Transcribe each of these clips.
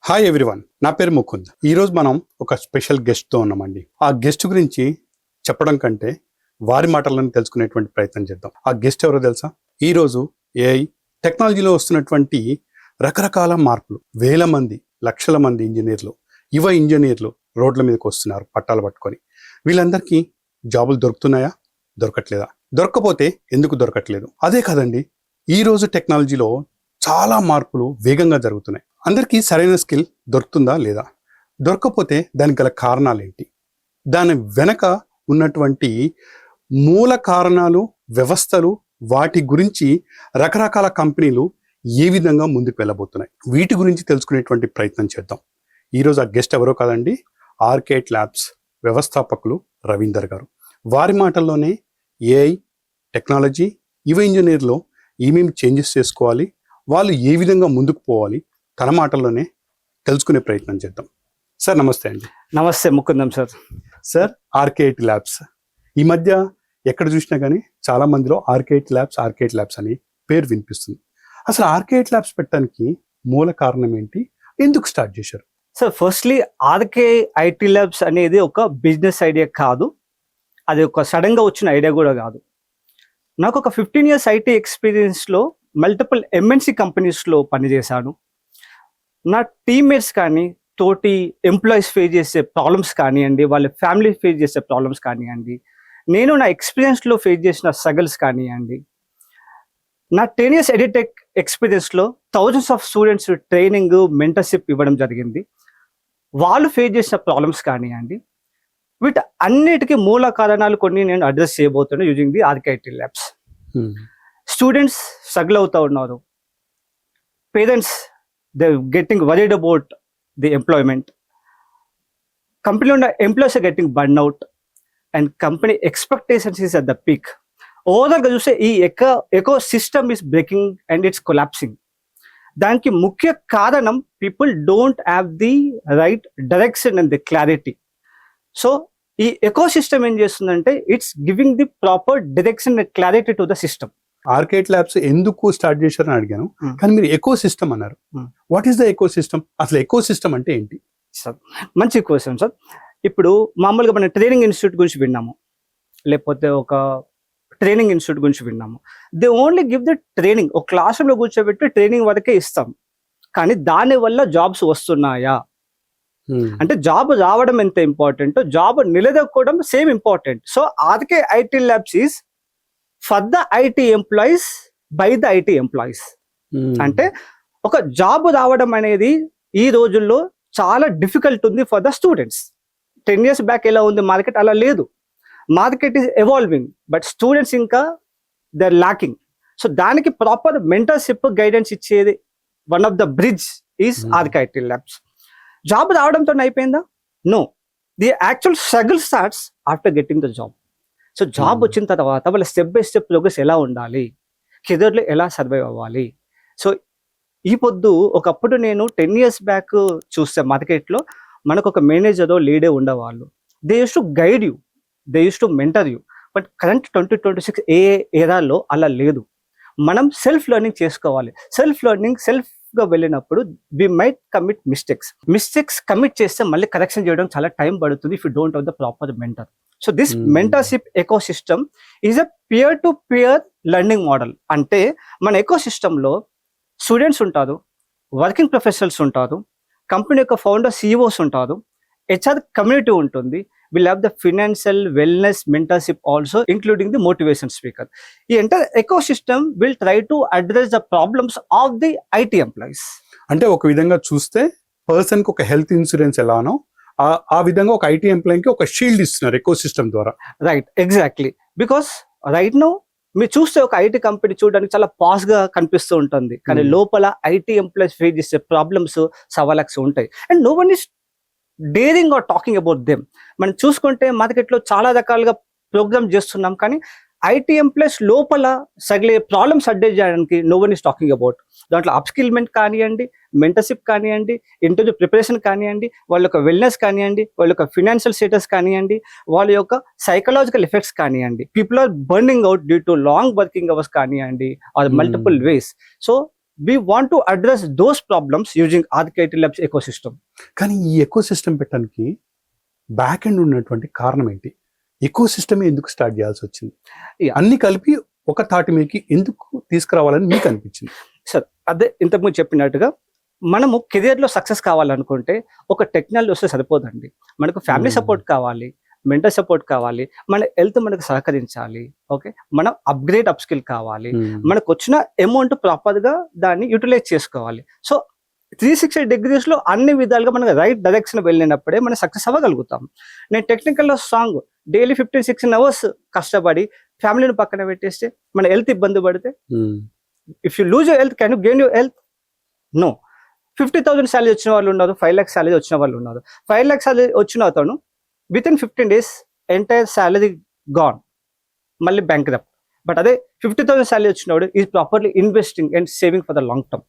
Hi everyone, నా పేరు ముకుంద్. ఈరోజు మనం ఒక స్పెషల్ గెస్ట్తో ఉన్నామండి. ఆ గెస్ట్ గురించి చెప్పడం కంటే వారి మాటలను తెలుసుకునేటువంటి ప్రయత్నం చేద్దాం. ఆ గెస్ట్ ఎవరో తెలుసా? ఈరోజు ఏఐ టెక్నాలజీలో వస్తున్నటువంటి రకరకాల మార్పులు, వేల మంది లక్షల మంది ఇంజనీర్లు రోడ్ల మీదకి వస్తున్నారు పట్టాలు పట్టుకొని. వీళ్ళందరికీ జాబులు దొరుకుతున్నాయా? దొరకట్లేదా? దొరకకపోతే ఎందుకు దొరకట్లేదు? అదే కాదండి, ఈరోజు టెక్నాలజీలో చాలా మార్పులు వేగంగా జరుగుతున్నాయి. అందరికీ సరైన స్కిల్ దొరుకుతుందా లేదా? దొరకకపోతే దానికి గల కారణాలు ఏంటి? దాని వెనక ఉన్నటువంటి మూల కారణాలు, వ్యవస్థలు, వాటి గురించి రకరకాల కంపెనీలు ఏ విధంగా ముందుకు వెళ్ళబోతున్నాయి, వీటి గురించి తెలుసుకునేటువంటి ప్రయత్నం చేద్దాం. ఈరోజు ఆ గెస్ట్ ఎవరో కాదండి, ఆర్కేట్ ల్యాబ్స్ వ్యవస్థాపకులు రవీందర్ గారు. వారి మాటల్లోనే ఏఐ టెక్నాలజీ ఇంజనీర్లో ఏమేమి చేంజెస్ చేసుకోవాలి, వాళ్ళు ఏ విధంగా ముందుకు పోవాలి, తన మాటల్లోనే తెలుసుకునే ప్రయత్నం చేద్దాం. సార్ నమస్తే అండి. నమస్తే Mukundam sir. Sir, arcade labs ఈ మధ్య ఎక్కడ చూసినా కానీ చాలా మందిలో ఆర్కేట్ ల్యాబ్స్ అని పేరు వినిపిస్తుంది. అసలు ఆర్కేట్ ల్యాబ్స్ పెట్టడానికి మూల కారణం ఏంటి? ఎందుకు స్టార్ట్ చేశారు? Sir, firstly RK IT labs అనేది ఒక బిజినెస్ ఐడియా కాదు, అది ఒక సడన్గా వచ్చిన ఐడియా కూడా కాదు. నాకు ఒక 15 years ఐటీ ఎక్స్పీరియన్స్లో మల్టిపుల్ ఎంఎన్సి కంపెనీస్లో పనిచేశాను. నా టీమ్మేట్స్ కానీ, తోటి ఎంప్లాయీస్ ఫేస్ చేసే ప్రాబ్లమ్స్ కానివ్వండి, వాళ్ళ ఫ్యామిలీ ఫేస్ చేసే ప్రాబ్లమ్స్ కానివ్వండి, నేను నా ఎక్స్పీరియన్స్లో ఫేస్ చేసిన స్ట్రగల్స్ కానివ్వండి, నా 10 years ఎడిటెక్ ఎక్స్పీరియన్స్లో thousands of students training, mentorship ఇవ్వడం జరిగింది. వాళ్ళు ఫేస్ చేసిన ప్రాబ్లమ్స్ కానివ్వండి, వీటి అన్నిటికీ మూల కారణాలు కొన్ని నేను అడ్రస్ చేయబోతున్నాను using the RK IT labs. Students struggle అవుతూ ఉన్నారు, parents they're getting worried about the employment, company employees are getting burned out, and company expectations is at the peak. Overall ga chuse ee ecosystem is breaking and it's collapsing. దానికి ముఖ్య కారణం people don't have the right direction and the clarity. So ఈ ecosystem ఏం చేస్తుందంటే it's giving the proper direction and clarity to the system. Arcade labs ఎందుకు start చేశారని అడిగాను, కానీ మీరు ఎకో సిస్టమ్ అన్నారు. What is the eco system? అసలు ఎకో సిస్టమ్ అంటే ఏంటి? సార్, మంచి క్వశ్చన్ సార్. ఇప్పుడు మామూలుగా మనం ట్రైనింగ్ ఇన్స్టిట్యూట్ గురించి విన్నాము, లేకపోతే ఒక ట్రైనింగ్ ఇన్స్టిట్యూట్ గురించి విన్నాము. They only give the training, ఒక క్లాస్ రూమ్లో కూర్చోబెట్టి ట్రైనింగ్ వరకే ఇస్తాం, కానీ దానివల్ల జాబ్స్ వస్తున్నాయా అంటే జాబ్ రావడం ఎంత ఇంపార్టెంట్, జాబ్ నిలదొక్కడం same important. So RK IT labs is for the IT employees by the IT employees. అంటే ఒక జాబ్ రావడం అనేది ఈ రోజుల్లో చాలా డిఫికల్ట్ ఉంది for the students. 10 years back ఎలా ఉంది మార్కెట్, అలా లేదు. Market is evolving, but students ఇంకా దే ఆర్ ల్యాకింగ్. సో దానికి ప్రాపర్ మెంటర్షిప్, గైడెన్స్ ఇచ్చేది one of the bridge is RK IT labs. Job రావడంతో అయిపోయిందా? No, the actual struggle starts after getting the job. So job వచ్చిన తర్వాత వాళ్ళ step by step progress ఎలా ఉండాలి, కెరీర్లో ఎలా సర్వైవ్ అవ్వాలి. సో ఈ పొద్దు ఒకప్పుడు నేను 10 years బ్యాక్ చూస్తే మార్కెట్లో మనకు ఒక మేనేజర్, లీడే ఉండేవాళ్ళు. They use to guide you, they use to mentor you. But current 2026 ఏరాలో అలా లేదు. మనం సెల్ఫ్ లెర్నింగ్ చేసుకోవాలి. సెల్ఫ్ లెర్నింగ్ గా వెళ్ళినప్పుడు we might commit mistakes commit చేస్తే మళ్ళీ కరెక్షన్ చేయడం చాలా టైం పడుతుంది if you don't have the proper mentor. So this mentorship ecosystem is a peer to peer learning model. అంటే మన ఎకోసిస్టంలో స్టూడెంట్స్ ఉంటారు, వర్కింగ్ ప్రొఫెషనల్స్ ఉంటారు, కంపెనీ యొక్క ఫౌండర్ సిఇఓస్ ఉంటారు, హెచ్ఆర్ కమ్యూనిటీ ఉంటుంది. We'll have the financial wellness mentorship also, including the motivation speaker. The entire ecosystem will try to address the problems of the IT employees. అంటే ఒక విధంగా చూస్తే person కి ఒక హెల్త్ ఇన్సూరెన్స్ ఎలానో ఆ విధంగా ఒక ఐటీ ఎంప్లాయీకి ఒక షీల్డ్ ఇస్తున్నారు ఎకో సిస్టమ్ ద్వారా. Right, exactly. Because right now మీరు చూస్తే ఒక ఐటీ కంపెనీ చూడడానికి చాలా పాస్ గా కనిపిస్తూ ఉంటుంది, కానీ లోపల ఐటీ ఎంప్లాయీస్ ఫేస్ చేసే ప్రాబ్లమ్స్ సవాలక్స్ ఉంటాయి. And no one is daring or talking about them. మనం చూసుకుంటే మార్కెట్లో చాలా రకాలుగా ప్రోగ్రామ్ చేస్తున్నాం, కానీ ఐటీ ఎంప్లాయీస్ లోపల సగలే ప్రాబ్లమ్స్ అడ్రస్ చేయడానికి no one is talking about. దాంట్లో అప్స్కిల్మెంట్ కానివ్వండి, మెంటర్షిప్ కానివ్వండి, ఇంటర్వ్యూ ప్రిపరేషన్ కానివ్వండి, వాళ్ళ యొక్క వెల్నెస్ కానివ్వండి, వాళ్ళ యొక్క ఫినాన్షియల్ స్టేటస్ కానివ్వండి, వాళ్ళ యొక్క సైకలాజికల్ ఎఫెక్ట్స్ కానివ్వండి. People are burning out due to long working hours కానివ్వండి, or multiple ways. So we want to address those problems using Arc-IT Labs ecosystem. కానీ ఈ ఎకో సిస్టమ్ పెట్టడానికి బ్యాక్ ఎండ్ ఉన్నటువంటి కారణం ఏంటి? ఎకో సిస్టమ్ ఎందుకు start చేయాల్సి వచ్చింది? Yeah. అన్ని కలిపి ఒక తాటి మీదకి ఎందుకు తీసుకురావాలని మీకు అనిపించింది? సార్ అదే ఇంతకుముందు చెప్పినట్టుగా మనము కెరియర్లో సక్సెస్ కావాలనుకుంటే ఒక టెక్నాలజీ వస్తే సరిపోదండి. మనకు ఫ్యామిలీ సపోర్ట్ కావాలి, మెంటల్ సపోర్ట్ కావాలి, మన హెల్త్ మనకు సహకరించాలి. ఓకే, మనం అప్గ్రేడ్ అప్ స్కిల్ కావాలి, మనకు వచ్చిన అమౌంట్ ప్రాపర్గా దాన్ని యూటిలైజ్ చేసుకోవాలి. సో 360 degreesలో అన్ని విధాలుగా మనం రైట్ డైరెక్షన్ వెళ్ళినప్పుడే మనం సక్సెస్ అవ్వగలుగుతాం. నేను టెక్నికల్లో స్ట్రాంగ్, డైలీ 15-16 hours కష్టపడి ఫ్యామిలీని పక్కన పెట్టేస్తే మన హెల్త్ ఇబ్బంది పడితే, if you lose your health can you gain your health? No. 50,000 salary వచ్చిన వాళ్ళు ఉన్నారు, 5 lakhs శాలరీ వచ్చిన వాళ్ళు ఉన్నారు. 5 lakhs శాలరీ వచ్చిన అతను with in 15 days entire salary gone, మళ్ళీ బ్యాంక్ రప్. బట్ అదే 50,000 శాలరీ వచ్చినవాడు is properly investing and saving for the long term.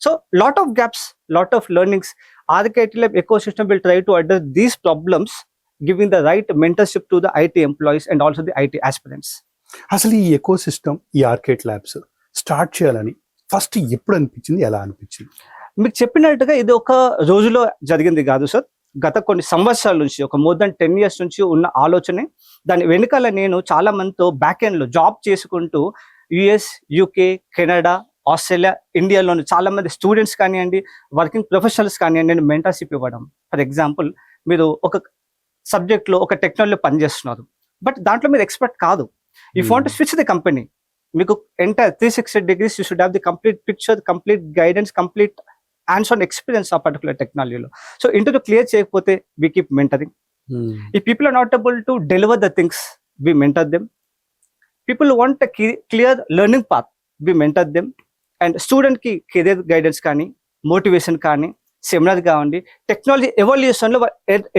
So lot of gaps, lot of learnings. Arc-IT Lab ecosystem will try to address these problems, giving the right mentorship to the IT employees and also the IT aspirants. అసలు ఈ eco system, ఈ arcade labs start చేయాలని first ఎప్పుడు అనిపించింది, ఎలా అనిపించింది? మీకు చెప్పినట్టుగా ఇది ఒక రోజులో జరిగింది కాదు సార్. గత కొన్ని సంవత్సరాల నుంచి, ఒక మోర్ దెన్ 10 years నుంచి ఉన్న ఆలోచనే. దాని వెనుకాల నేను చాలా మందితో బ్యాక్ ఎండ్లో జాబ్ చేసుకుంటూ US, UK, కెనడా, ఆస్ట్రేలియా, ఇండియాలోని చాలా మంది స్టూడెంట్స్ కానివ్వండి, వర్కింగ్ ప్రొఫెషనల్స్ కానివ్వండి, నేను మెంటర్షిప్ ఇవ్వడం. ఫర్ ఎగ్జాంపుల్, మీరు ఒక సబ్జెక్ట్లో ఒక టెక్నాలజీ పనిచేస్తున్నారు, బట్ దాంట్లో మీరు ఎక్స్పర్ట్ కాదు. You want to switch the company, మీకు entire 360 degrees you should have the complete picture, complete guidance, complete hands on experience ఆ పర్టికులర్ టెక్నాలజీలో. సో ఇంటర్వ్యూ క్లియర్ చేయకపోతే వీ కీప్ మెంటరింగ్. ఈ people are not able to deliver the things, we mentor them. People want clear learning path, we mentor them. And స్టూడెంట్కి career guidance కానీ, motivation కానీ, seminar కావండి, technology ఎవల్యూషన్లో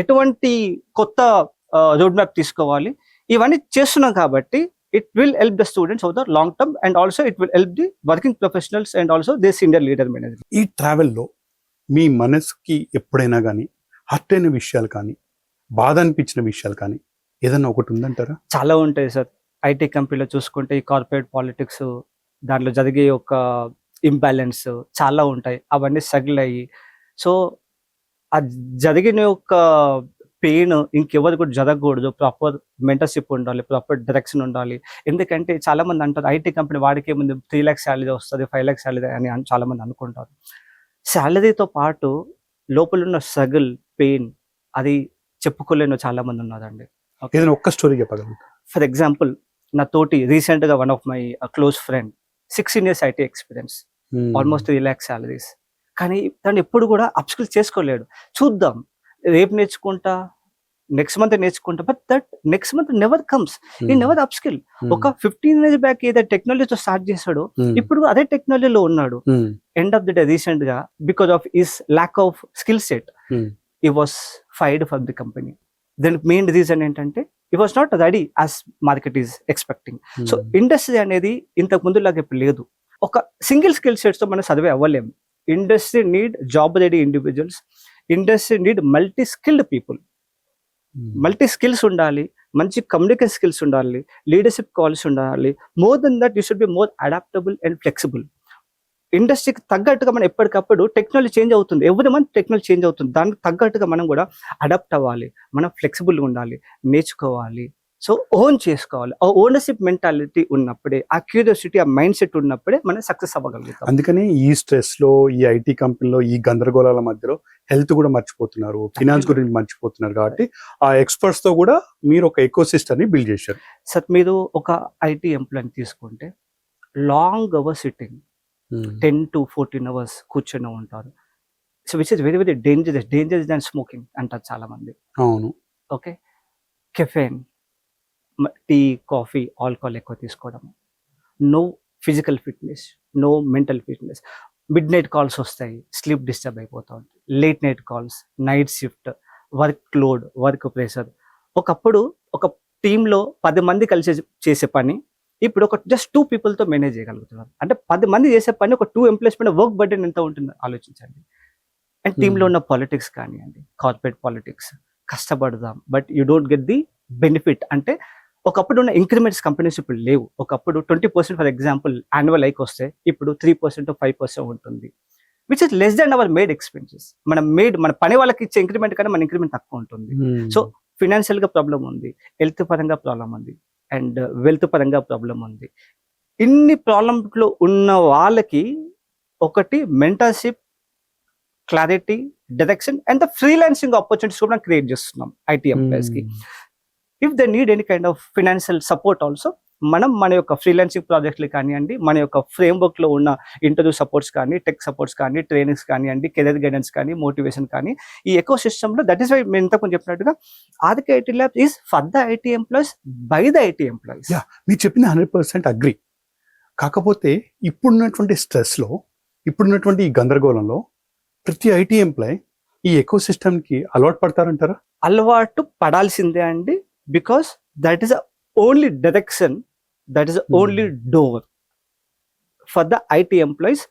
ఎటువంటి కొత్త road map తీసుకోవాలి, ఇవన్నీ చేస్తున్నాం. కాబట్టి it will help the students of the long term and also it will help the working professionals and also the senior leader manager. ఈ ట్రావెల్లో మీ మనసుకి ఎప్పుడైనా కానీ హర్ట్ అయిన విషయాలు కానీ, బాధ అనిపించిన విషయాలు కానీ ఏదైనా ఒకటి ఉందంటారా? చాలా ఉంటాయి సార్. ఐటీ కంపెనీలో చూసుకుంటే ఈ కార్పొరేట్ పాలిటిక్స్, దాంట్లో జరిగే ఒక ఇంబ్యాలెన్స్ చాలా ఉంటాయి. అవన్నీ స్ట్రగుల్ అయ్యి, సో ఆ జరిగిన యొక్క పెయిన్ ఇంకెవరు కూడా జరగకూడదు. ప్రాపర్ మెంటర్షిప్ ఉండాలి, ప్రాపర్ డైరెక్షన్ ఉండాలి. ఎందుకంటే చాలా మంది అంటారు ఐటీ కంపెనీ వాడికి ముందు 3 lakhs శాలరీ వస్తుంది, 5 lakhs శాలరీ అని చాలా మంది అనుకుంటారు. శాలరీతో పాటు లోపల ఉన్న స్ట్రగుల్, పెయిన్ అది చెప్పుకోలేని చాలా మంది ఉన్నారండి. ఏదైనా ఒక్క స్టోరీ చెప్పగలుగుతా? ఫర్ ఎగ్జాంపుల్, నా తోటి రీసెంట్గా one of my close friend, 16 years IT experience, almost 3 lakhs salaries. కానీ దాన్ని ఎప్పుడు కూడా అప్స్కిల్ చేసుకోలేడు. చూద్దాం, రేపు నేర్చుకుంటా, నెక్స్ట్ మంత్ నేర్చుకుంటా, but that next month never comes. ఈ నెవర్ అప్స్కిల్. ఒక 15 years బ్యాక్ ఏదైతే టెక్నాలజీతో స్టార్ట్ చేశాడో ఇప్పుడు అదే టెక్నాలజీలో ఉన్నాడు. End of the day recent గా because of his lack of skill set he was fired from the company. దానికి మెయిన్ రీజన్ ఏంటంటే he was not ready as market is expecting. So industry అనేది ఇంతకు ముందు లాగా ఇప్పుడు లేదు. ఒక సింగిల్ స్కిల్ సెట్స్ తో మనం సర్వే అవ్వలేము. Industry need job ready individuals, industry need multi skilled people. Multi skills ఉండాలి, మంచి కమ్యూనికేషన్ స్కిల్స్ ఉండాలి, లీడర్షిప్ క్వాలిటీస్ ఉండాలి. More than that you should be more adaptable and flexible. ఇండస్ట్రీకి తగ్గట్టుగా మనం ఎప్పటికప్పుడు టెక్నాలజీ చేంజ్ అవుతుంది, ఎవ్రీ మంత్ టెక్నాలజీ చేంజ్ అవుతుంది. దానికి తగ్గట్టుగా మనం కూడా అడాప్ట్ అవ్వాలి, మనం ఫ్లెక్సిబుల్గా ఉండాలి, నేర్చుకోవాలి. సో ఓన్ చేసుకోవాలి. ఆ ఓనర్షిప్ మెంటాలిటీ ఉన్నప్పుడే, ఆ క్యూరియాసిటీ, ఆ మైండ్ సెట్ ఉన్నప్పుడే మనం సక్సెస్ అవ్వగలుగుతాం. అందుకని ఈ స్ట్రెస్ లో, ఈ ఐటీ కంపెనీలో, ఈ గందరగోళాల మధ్యలో హెల్త్ కూడా మర్చిపోతున్నారు, ఫినాన్స్ గురించి మర్చిపోతున్నారు. కాబట్టి ఆ ఎక్స్పర్ట్స్ తో కూడా మీరు ఒక ఎకో సిస్టమ్ ని బిల్డ్ చేశారు. సార్, మీరు ఒక ఐటీ ఎంప్లాయీని తీసుకుంటే long hour sitting, 10 to 14 hours కూర్చొని ఉంటారు. So which is very very dangerous than smoking అంటారు చాలా మంది. అవును. Okay, caffeine, tea, coffee, alcohol ఎక్కువ తీసుకోవడం, no physical fitness, no mental fitness. Midnight calls వస్తాయి, స్లీప్ డిస్టర్బ్ అయిపోతూ ఉంటుంది. Late night calls, night shift, workload, work pressure. ఒకప్పుడు ఒక టీంలో 10 మంది కలిసి చేసే పని ఇప్పుడు ఒక జస్ట్ 2 peopleతో మేనేజ్ చేయగలుగుతున్నారు. అంటే 10 మంది చేసే పని ఒక 2 employees పైన వర్క్ బర్డెన్ ఎంత ఉంటుంది ఆలోచించండి. అండ్ టీంలో ఉన్న పాలిటిక్స్ కానివ్వండి, కార్పొరేట్ పాలిటిక్స్, కష్టపడదాం but you don't get the benefit. అంటే ఒకప్పుడు ఉన్న ఇంక్రిమెంట్స్ కంపెనీస్ ఇప్పుడు లేవు. ఒకప్పుడు 20% ఫర్ ఎగ్జాంపుల్ యాన్యువల్ హైక్ వస్తే ఇప్పుడు 3% 5% ఉంటుంది, which is less than our made expenses. మన పని వాళ్ళకి ఇచ్చే ఇంక్రిమెంట్ కన్నా మన ఇంక్రిమెంట్ తక్కువ ఉంటుంది. సో ఫినాన్షియల్ గా ప్రాబ్లం ఉంది, హెల్త్ పరంగా ప్రాబ్లం ఉంది, అండ్ వెల్త్ పరంగా ప్రాబ్లం ఉంది. ఇన్ని ప్రాబ్లమ్స్ లో ఉన్న వాళ్ళకి ఒకటి mentorship, clarity, direction and the freelancing opportunities కూడా క్రియేట్ చేస్తున్నాం ఐటీ ఎంప్లాయీస్ కి. If they need any kind of financial support also, మనం మన యొక్క ఫ్రీలాన్సింగ్ ప్రాజెక్టులు కానివ్వండి, మన యొక్క ఫ్రేమ్వర్క్ లో ఉన్న ఇంటర్వ్యూ సపోర్ట్స్ కానీ, టెక్ సపోర్ట్స్ కానీ, ట్రైనింగ్స్ కానివ్వండి, కెరీర్ గైడెన్స్ కానీ, మోటివేషన్ కానీ, ఈ ఎకో సిస్టమ్ లో దట్ ఈస్ వై మేము ఇంతకు చెప్పినట్టుగా Aditya IT labs is for the IT employees by the IT employees. మీరు చెప్పిన 100% అగ్రి. కాకపోతే ఇప్పుడున్నటువంటి స్ట్రెస్లో, ఇప్పుడున్నటువంటి ఈ గందరగోళంలో ప్రతి ఐటీ ఎంప్లాయ్ ఈ ఎకో సిస్టమ్కి అలవాటు పడతారంటారా? అలవాటు పడాల్సిందే అండి, because that is only direction, that is only door for the IT employees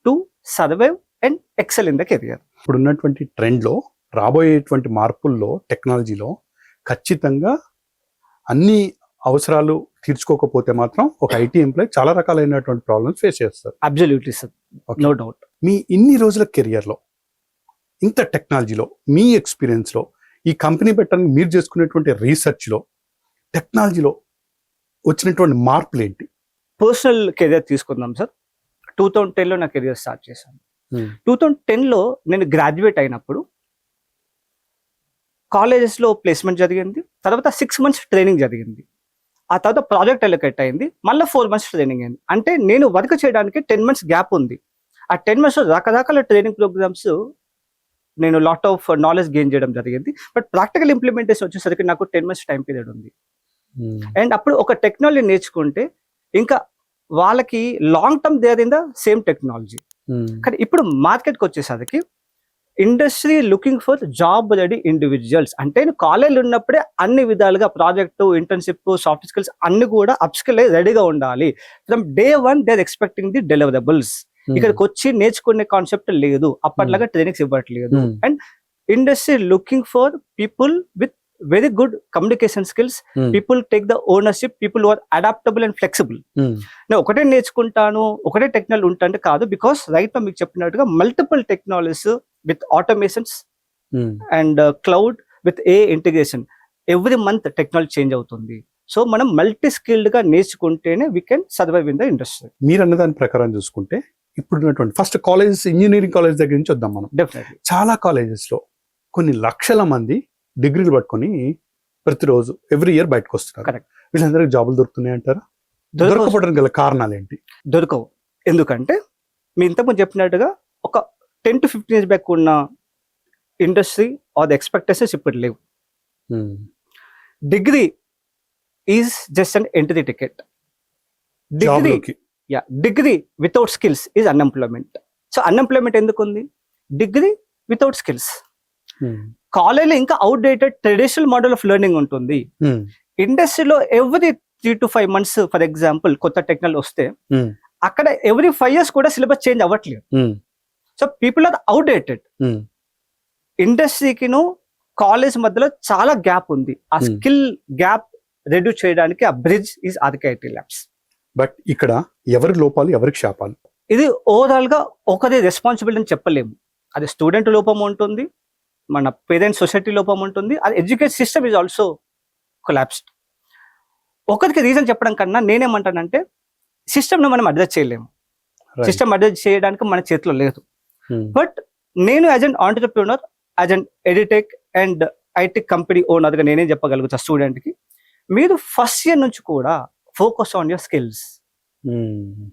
to survive and excel in the career. ఇప్పుడున్నటువంటి ట్రెండ్లో, రాబోయేటువంటి మార్పుల్లో, టెక్నాలజీలో ఖచ్చితంగా అన్ని అవసరాలు తీర్చుకోకపోతే మాత్రం ఒక ఐటీ ఎంప్లాయ్ చాలా రకాలైనటువంటి ప్రాబ్లమ్స్ ఫేస్ చేస్తారు. Absolutely sir, no doubt. మీ ఇన్ని రోజుల కెరియర్లో, ఇంత టెక్నాలజీలో, మీ ఎక్స్పీరియన్స్లో, ఈ కంపెనీ పెట్టడానికి మీరు చేసుకునేటువంటి రీసెర్చ్లో, టెక్నాలజీలో వచ్చినటువంటి మార్పులు ఏంటి? పర్సనల్ కెరియర్ తీసుకుందాం సార్. 2010లో నా కెరియర్ స్టార్ట్ చేశాను. 2010లో నేను గ్రాడ్యుయేట్ అయినప్పుడు కాలేజెస్లో ప్లేస్మెంట్ జరిగింది, తర్వాత 6 months ట్రైనింగ్ జరిగింది, ఆ తర్వాత ప్రాజెక్ట్ అలొకేట్ అయింది, మళ్ళీ 4 months ట్రైనింగ్ అయింది. అంటే నేను వర్క్ చేయడానికి 10 months గ్యాప్ ఉంది. ఆ 10 months రకరకాల ట్రైనింగ్ ప్రోగ్రామ్స్ నేను లాట్ ఆఫ్ నాలెడ్జ్ గెయిన్ చేయడం జరిగింది. బట్ ప్రాక్టికల్ ఇంప్లిమెంటేషన్ వచ్చేసరికి నాకు 10 months టైం పీరియడ్ ఉంది. అండ్ అప్పుడు ఒక టెక్నాలజీ నేర్చుకుంటే ఇంకా వాళ్ళకి long term there in the same technology. కానీ ఇప్పుడు మార్కెట్కి వచ్చేసరికి industry looking for job ready individuals. అంటే కాలేజీలో ఉన్నప్పుడే అన్ని విధాలుగా ప్రాజెక్టు, ఇంటర్న్షిప్, సాఫ్ట్ స్కిల్స్ అన్ని కూడా అప్స్కిల్ అయ్యి రెడీగా ఉండాలి. From day 1 they are expecting the deliverables. ఇక్కడికి వచ్చి నేర్చుకునే కాన్సెప్ట్ లేదు, అప్పట్లాగా ట్రైనింగ్స్ ఇవ్వట్లేదు. And industry looking for people with very good communication skills, people take the ownership, people are adaptable and flexible. నేను ఒకటే నేర్చుకుంటాను, ఒకటే టెక్నాలజీ ఉంటాను కాదు, బికాస్ రైట్ మీకు చెప్పినట్టుగా multiple technologies with automations and cloud with a integration every month technology change అవుతుంది. So మనం మల్టీ స్కిల్డ్ గా నేర్చుకుంటేనే we can survive in the industry. మీరు అన్న దాని ప్రకారం చూసుకుంటే ఇప్పుడున్నటువంటి ఫస్ట్ కాలేజెస్, ఇంజనీరింగ్ కాలేజ్ దగ్గర నుంచి వద్దాం మనం. డెఫినెట్లీ చాలా కాలేజెస్లో కొన్ని లక్షల మంది డిగ్రీలు పట్టుకొని ప్రతిరోజు ఎవ్రీ ఇయర్ బయటకు వస్తున్నారు. Correct. వీళ్ళందరికీ జాబులు దొరుకుతున్నాయి అంటారా? దొరకపోవడానికి గల కారణాలు ఏంటి? దొరకవు. ఎందుకంటే మీ ఇంతకుముందు చెప్పినట్టుగా ఒక 10 to 15 years బ్యాక్ ఉన్న ఇండస్ట్రీ ఆర్ ద ఎక్స్పెక్టేషన్స్ ఇప్పుడు లేవు. Degree is just an entry ticket. Degree without skills is unemployment. So unemployment ఎందుకు ఉంది? Degree without skills. కాలేజీలో ఇంకా outdated traditional model of learning ఉంటుంది. ఇండస్ట్రీలో every 3 to 5 months for example కొత్త టెక్నాలజీ వస్తే అక్కడ ఎవ్రీ 5 years కూడా సిలబస్ చేంజ్ అవ్వట్లేదు. So people are outdated. ఇండస్ట్రీకిను కాలేజ్ మధ్యలో చాలా గ్యాప్ ఉంది. ఆ స్కిల్ గ్యాప్ రెడ్యూస్ చేయడానికి ఆ bridge is Aditya IT labs. But ఇక్కడ ఎవరి లోపాలు, ఎవరికి శాపాలు? ఇది ఓవరాల్ గా ఒకరి రెస్పాన్సిబిలిటీ అని చెప్పలేము. అది స్టూడెంట్ లోపం ఉంటుంది, మన పేరెంట్స్ సొసైటీ లోపం ఉంటుంది, అది education system is also collapsed. ఒకరికి రీజన్ చెప్పడం కన్నా నేనేమంటానంటే సిస్టమ్ను మనం అడ్రస్ చేయలేము. సిస్టమ్ అడ్రస్ చేయడానికి మన చేతిలో లేదు. బట్ నేను as an entrepreneur, as an edtech and IT company ఓనర్గా నేనేం చెప్పగలుగుతా స్టూడెంట్కి, మీరు ఫస్ట్ ఇయర్ నుంచి కూడా focus on your skills.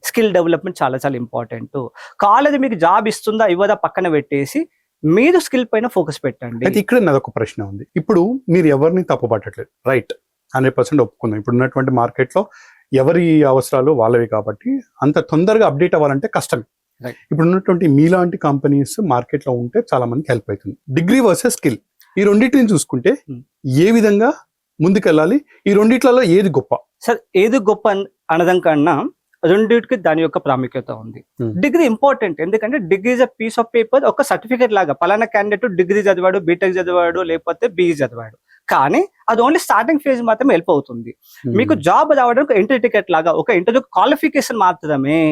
Skill development చాలా చాలా ఇంపార్టెంట్. కాలేజ్ మీకు జాబ్ ఇస్తుందా ఇవ్వదా పక్కన పెట్టేసి మీరు స్కిల్ పైన ఫోకస్ పెట్టండి. అయితే ఇక్కడ నాదొక ప్రశ్న ఉంది. ఇప్పుడు మీరు ఎవరిని తప్పుపట్టట్లేదు, రైట్, 100% ఒప్పుకుందాం. ఇప్పుడు ఉన్నటువంటి మార్కెట్లో ఎవరి అవసరాలు వాళ్ళవి కాబట్టి అంత తొందరగా అప్డేట్ అవ్వాలంటే కష్టమే. ఇప్పుడు ఉన్నటువంటి మీలాంటి కంపెనీస్ మార్కెట్లో ఉంటే చాలా మందికి హెల్ప్ అవుతుంది. డిగ్రీ వర్సెస్ స్కిల్, ఈ రెండింటిని చూసుకుంటే ఏ విధంగా ముందుకెళ్ళాలి? ఈ రెండిట్లలో ఏది గొప్ప? సార్ ఏది గొప్ప అనడం కన్నా రెండింటికి దాని యొక్క ప్రాముఖ్యత ఉంది. డిగ్రీ ఇంపార్టెంట్, ఎందుకంటే degree is a piece of paper, ఒక సర్టిఫికేట్ లాగా. పలానా క్యాండిడేట్ డిగ్రీ చదివాడు, బీటెక్ చదివాడు, లేకపోతే బీఈ చదివాడు. కానీ అది ఓన్లీ స్టార్టింగ్ ఫేజ్ మాత్రమే హెల్ప్ అవుతుంది. మీకు జాబ్ రావడానికి ఎంట్రీ టికెట్ లాగా ఒక ఇంటర్వ్యూ క్వాలిఫికేషన్ మాత్రమే.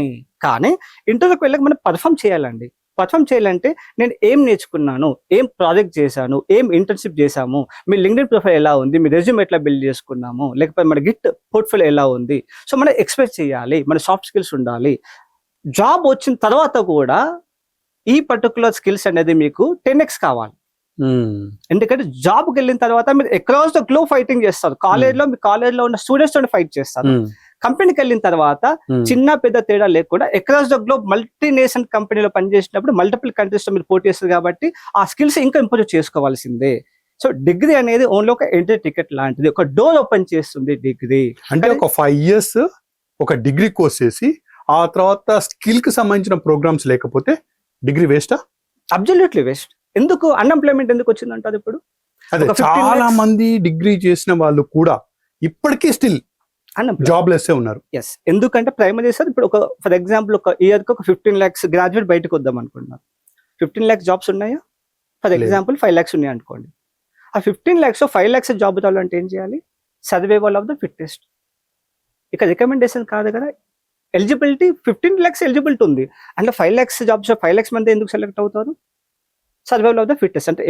కానీ ఇంటర్వ్యూకి వెళ్ళక మనం పర్ఫామ్ చేయాలండి. పర్ఫామ్ చేయాలంటే నేను ఏం నేర్చుకున్నాను, ఏం ప్రాజెక్ట్ చేశాను, ఏం ఇంటర్న్షిప్ చేశాము, మీ లింక్డ్ఇన్ ప్రొఫైల్ ఎలా ఉంది, మీ రెజ్యూమ్ ఎట్లా బిల్డ్ చేసుకున్నాము, లేకపోతే మన గిట్ పోర్ట్ఫోలియో ఎలా ఉంది. సో మనం ఎక్స్పెక్ట్ చేయాలి, మన సాఫ్ట్ స్కిల్స్ ఉండాలి. జాబ్ వచ్చిన తర్వాత కూడా ఈ పర్టికులర్ స్కిల్స్ అనేది మీకు 10x కావాలి. ఎందుకంటే జాబ్కి వెళ్ళిన తర్వాత మీరు అక్రాస్ ద గ్లోబ్ ఫైటింగ్ చేస్తారు. కాలేజ్లో మీ కాలేజ్లో ఉన్న స్టూడెంట్స్ తో ఫైట్ చేస్తారు. కంపెనీకి వెళ్ళిన తర్వాత చిన్న పెద్ద తేడా లేకుండా అక్రాస్ ద గ్లోబ్ మల్టీనేషనల్ కంపెనీలో పనిచేసినప్పుడు మల్టిపుల్ కంట్రీస్ తో మీరు పోటీ చేస్తారు కాబట్టి ఆ స్కిల్స్ ఇంకా ఇంప్రూవ్ చేసుకోవాల్సిందే. సో డిగ్రీ అనేది ఓన్లీ ఒక ఎంట్రీ టికెట్ లాంటిది, ఒక డోర్ ఓపెన్ చేస్తుంది డిగ్రీ. అంటే ఒక 5 years ఒక డిగ్రీ కోర్స్ చేసి ఆ తర్వాత స్కిల్ కి సంబంధించిన ప్రోగ్రామ్స్ లేకపోతే డిగ్రీ వేస్టా? Absolutely waste. ఎందుకు అన్ఎంప్లాయ్మెంట్ ఎందుకు వచ్చిందంటారు ఇప్పుడు? అదే చాలా మంది డిగ్రీ చేసిన వాళ్ళు కూడా ఇప్పటికీ స్టిల్ జాబ్ లెస్ ఉన్నారు. ఎస్, ఎందుకంటే ప్రైమరీ సార్ ఇప్పుడు ఒక ఫర్ ఎగ్జాంపుల్ ఒక ఇయర్ కి ఒక 15 lakhs గ్రాడ్యుయేట్ బయటకు వద్దాం అనుకుంటున్నారు. 15 lakhs జాబ్స్ ఉన్నాయా? ఫర్ ఎగ్జాంపుల్ 5 lakhs ఉన్నాయి అనుకోండి. ఆ 15 lakhs 5 lakhs జాబ్ రావాలంటే ఏం చేయాలి? Survival of the fittest. ఇక రికమెండేషన్ కాదు కదా, ఎలిజిబిలిటీ 15 lakhs ఎలిజిబిలిటీ ఉంది. అందులో 5 lakhs జాబ్స్ 5 lakhs మంది ఎందుకు సెలెక్ట్ అవుతారు? Survival of the fittest. అంటే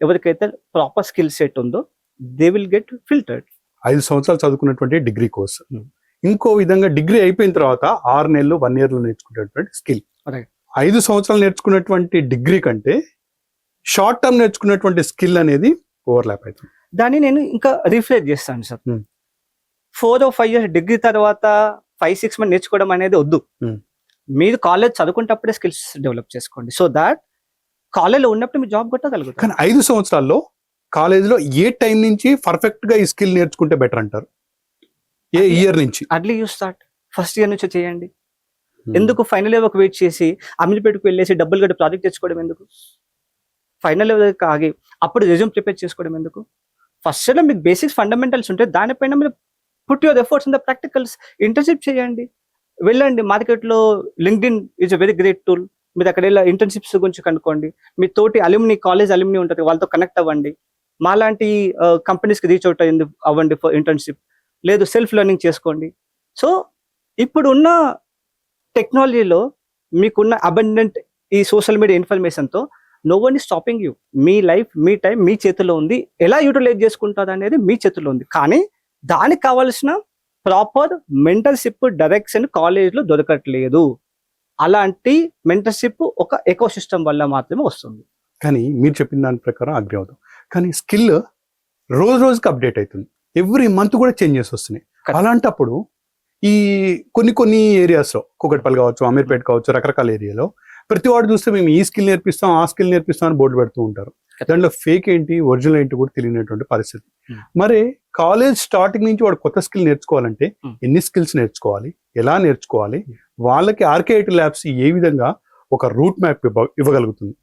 ఎవరికైతే ప్రాపర్ స్కిల్ సెట్ ఉందో దే విల్ గెట్ ఫిల్టర్డ్. 5 సంవత్సరాలు చదువుకున్నటువంటి డిగ్రీ కోర్స్, ఇంకో విధంగా డిగ్రీ అయిపోయిన తర్వాత 6 నెలలు 1 year లో నేర్చుకునేటువంటి స్కిల్. 5 సంవత్సరాలు నేర్చుకున్నటువంటి డిగ్రీ కంటే షార్ట్ టర్మ్ నేర్చుకున్నటువంటి స్కిల్ అనేది ఓవర్లాప్ అవుతుంది. దాన్ని నేను ఇంకా రిఫ్లెక్ట్ చేస్తాను సార్. 4 or 5 years డిగ్రీ తర్వాత 5-6 months నేర్చుకోవడం అనేది వద్దు. మీరు కాలేజ్ చదువుకుంటప్పుడే స్కిల్స్ డెవలప్ చేసుకోండి. సో దాట్ కాలేజ్లో ఉన్నప్పుడు మీరు జాబ్ కొట్టగలుగుతారు. కానీ 5 సంవత్సరాల్లో కాలేజ్లో ఏ టైం నుంచి పర్ఫెక్ట్ గా ఈ స్కిల్ నేర్చుకుంటే బెటర్ అంటారు? ఏ ఇయర్ నుంచి? Early you start, first year నుంచి చేయండి. ఎందుకు ఫైనల్ ఇయర్ వెయిట్ చేసి అమీర్పేటకు వెళ్ళేసి డబ్బులు కట్టి ప్రాజెక్ట్ తెచ్చుకోవడం ఎందుకు? ఫైనల్ ఇయర్ ఆగి అప్పుడు రెజ్యూమ్ ప్రిపేర్ చేసుకోవడం ఎందుకు? ఫస్ట్ ఇయర్లో మీకు బేసిక్స్ ఫండమెంటల్స్ ఉంటాయి, దానిపైన మీరు put your efforts in the practicals. Internship చేయండి, వెళ్ళండి మార్కెట్లో. LinkedIn is a very great tool. మీరు అక్కడ వెళ్ళి ఇంటర్న్షిప్స్ గురించి కనుక్కోండి. మీ తోటి అల్యూమినీ, కాలేజ్ అల్యూమినీ ఉంటుంది, వాళ్ళతో కనెక్ట్ అవ్వండి. మాలాంటి కంపెనీస్కి రీచ్ అవుట్ అవ్వండి ఫర్ ఇంటర్న్షిప్. లేదు సెల్ఫ్ లెర్నింగ్ చేసుకోండి. సో ఇప్పుడున్న టెక్నాలజీలో మీకున్న అబండెంట్ ఈ సోషల్ మీడియా ఇన్ఫర్మేషన్తో no one is stopping you. మీ లైఫ్, మీ టైం మీ చేతిలో ఉంది. ఎలా యూటిలైజ్ చేసుకుంటారు అనేది మీ చేతిలో ఉంది. కానీ దానికి కావాల్సిన ప్రాపర్ మెంటర్షిప్ డైరెక్షన్ కాలేజ్లో దొరకట్లేదు. అలాంటి మెంటర్షిప్ ఒక ఎకో సిస్టమ్ వల్ల మాత్రమే వస్తుంది. కానీ మీరు చెప్పిన దాని ప్రకారం అగ్రి అవుతాం. కానీ స్కిల్ రోజుకి అప్డేట్ అవుతుంది. ఎవ్రీ మంత్ కూడా చేంజెస్ వస్తున్నాయి. అలాంటప్పుడు ఈ కొన్ని ఏరియాస్లో, కూకట్పల్లి కావచ్చు, అమీర్పేట కావచ్చు, రకరకాల ఏరియాలో ప్రతి వాడు చూస్తే మేము ఈ స్కిల్ నేర్పిస్తాం, ఆ స్కిల్ నేర్పిస్తాం అని బోర్డు పెడుతూ ఉంటారు. దాంట్లో ఫేక్ ఏంటి, ఒరిజినల్ ఏంటి కూడా తెలియనటువంటి పరిస్థితి. మరి కాలేజ్ స్టార్టింగ్ నుంచి వాడు కొత్త స్కిల్ నేర్చుకోవాలంటే ఎన్ని స్కిల్స్ నేర్చుకోవాలి, ఎలా నేర్చుకోవాలి, వాళ్ళకి ఆర్కేఐటి ల్యాబ్స్ ఏ విధంగా ఒక రూట్ మ్యాప్ ఇవ్వగలుగుతుంది?